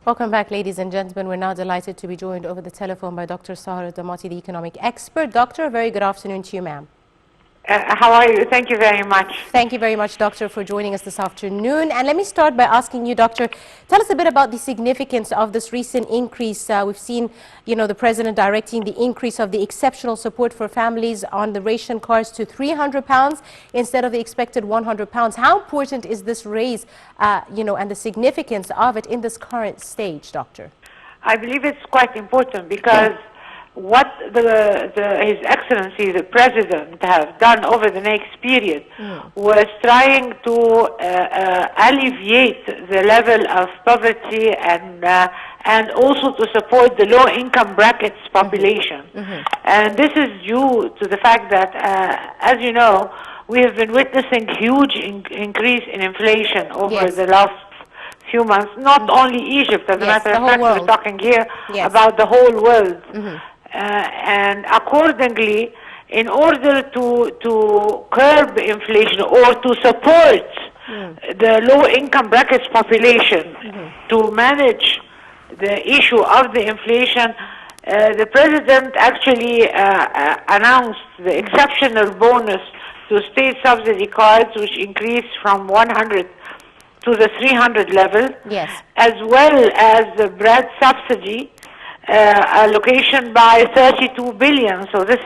Welcome back, ladies and gentlemen. We're now delighted to be joined over the telephone by Dr. Sahar Damati, the economic expert. Doctor, a very good afternoon to you, ma'am. How are you? Thank you very much. Thank you very much, Doctor, for joining us this afternoon. And let me start by asking you, Doctor, tell us a bit about the significance of this recent increase. We've seen, the President directing the increase of the exceptional support for families on the ration cards to £300 instead of the expected £100. How important is this raise, and the significance of it in this current stage, Doctor? I believe it's quite important because what His Excellency, the President, have done over the next period was trying to alleviate the level of poverty and also to support the low-income brackets population. And this is due to the fact that, as you know, we have been witnessing huge increase in inflation over the last few months. Not only Egypt, as a matter of fact, we're talking here about the whole world. And accordingly, in order to curb inflation or to support the low-income brackets population to manage the issue of the inflation, the President actually announced the exceptional bonus to state subsidy cards, which increased from 100 to the 300 level, as well as the bread subsidy allocation by 32 billion. So this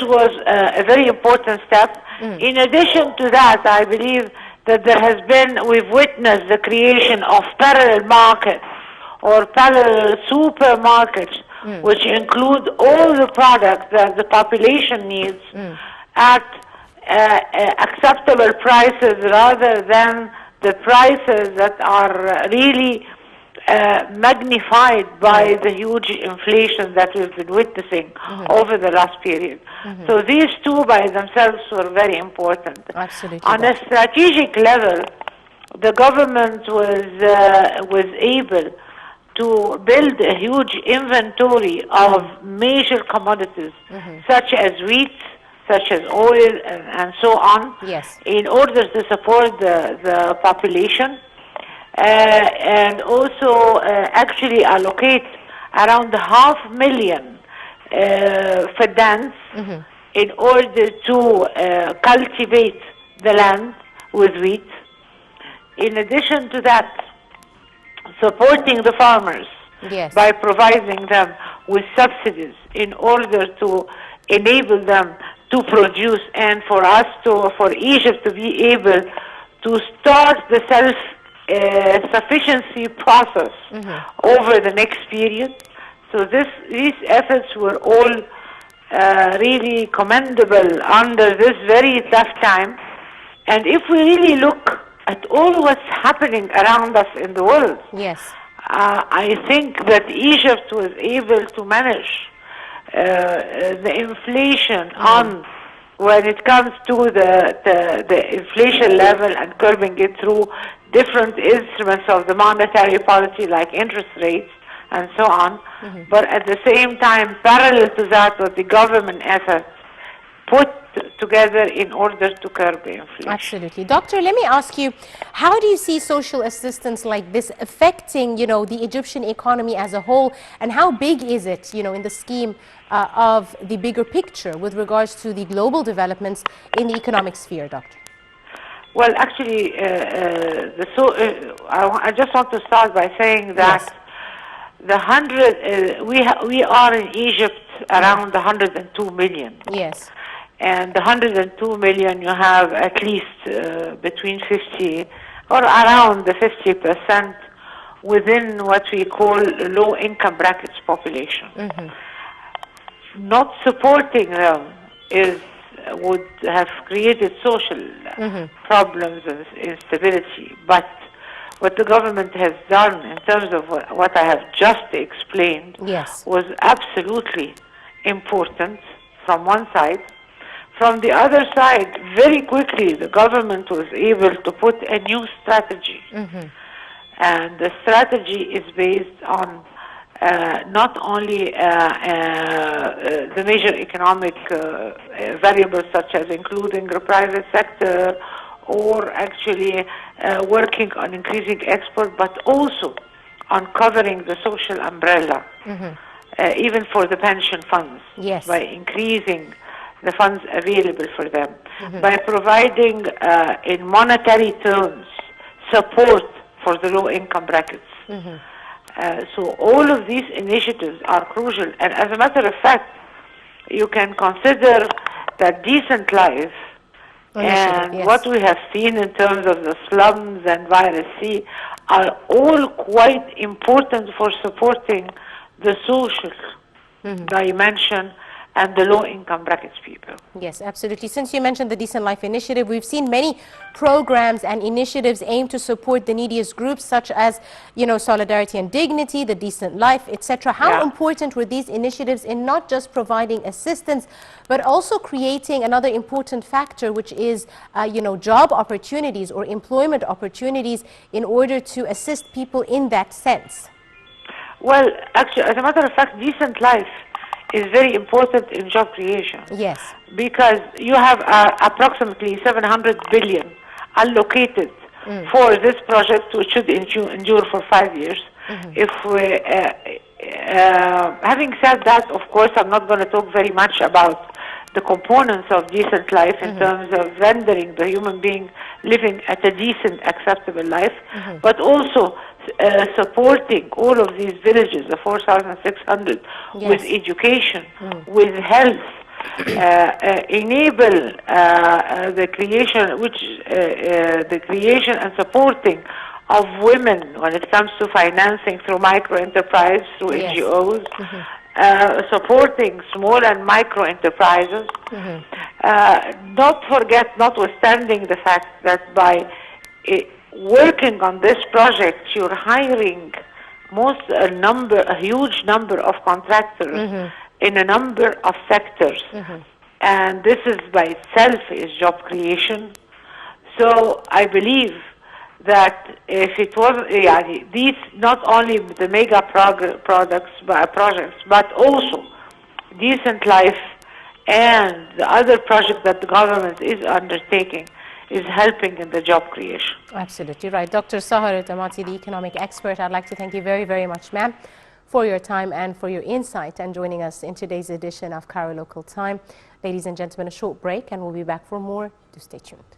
was a very important step. In addition to that, I believe that we've witnessed the creation of parallel markets or parallel supermarkets, which include all the products that the population needs at acceptable prices rather than the prices that are really magnified by the huge inflation that we've been witnessing over the last period. So these two by themselves were very important. Absolutely. On a strategic level, the government was able to build a huge inventory of major commodities, such as wheat, such as oil, and so on, in order to support the population. And also actually allocate around 500,000 fadans in order to cultivate the land with wheat. In addition to that, supporting the farmers by providing them with subsidies in order to enable them to produce, and for Egypt to be able to start the self-sufficiency process over the next period. So these efforts were all really commendable under this very tough time. And if we really look at all what's happening around us in the world, I think that Egypt was able to manage the inflation when it comes to the inflation level and curbing it through different instruments of the monetary policy like interest rates and so on. But at the same time, parallel to that, what the government efforts put together in order to curb the inflation. Absolutely. Doctor, let me ask you, how do you see social assistance like this affecting, the Egyptian economy as a whole, and how big is it, in the scheme of the bigger picture with regards to the global developments in the economic sphere, Doctor? Well, actually, I just want to start by saying that we are in Egypt around 102 million. And the 102 million, you have at least between 50 or around the 50% within what we call low-income brackets population. Not supporting them would have created social problems and instability. But what the government has done in terms of what I have just explained was absolutely important from one side. From the other side, very quickly, the government was able to put a new strategy. And the strategy is based on not only the major economic variables such as including the private sector or actually working on increasing export, but also uncovering the social umbrella, even for the pension funds, Yes. by increasing the funds available for them, by providing in monetary terms support for the low-income brackets. So all of these initiatives are crucial, and as a matter of fact, you can consider that decent life and yes. what we have seen in terms of the slums and virus C are all quite important for supporting the social dimension and the low-income brackets people. Yes, absolutely. Since you mentioned the Decent Life Initiative, we've seen many programs and initiatives aimed to support the neediest groups, such as, you know, Solidarity and Dignity, the Decent Life, etc. How important were these initiatives in not just providing assistance, but also creating another important factor, which is, you know, job opportunities or employment opportunities in order to assist people in that sense? Well, actually, as a matter of fact, decent life is very important in job creation. Yes. Because you have approximately 700 billion allocated for this project, which should endure for 5 years. If we, having said that, of course, I'm not going to talk very much about the components of decent life in terms of rendering the human being living at a decent, acceptable life, but also supporting all of these villages, the 4,600, with education, with health, enable the creation, the creation and supporting of women when it comes to financing through micro-enterprise, through NGOs, supporting small and micro enterprises. Don't forget, notwithstanding the fact that by working on this project, you're hiring a huge number of contractors in a number of sectors, and this is by itself is job creation. So I believe that if it was, these not only the mega projects, but also decent life and the other projects that the government is undertaking is helping in the job creation. Absolutely right. Dr. Sahar Tamati, the economic expert, I'd like to thank you very, very much, ma'am, for your time and for your insight and joining us in today's edition of Cairo Local Time. Ladies and gentlemen, a short break and we'll be back for more. Do stay tuned.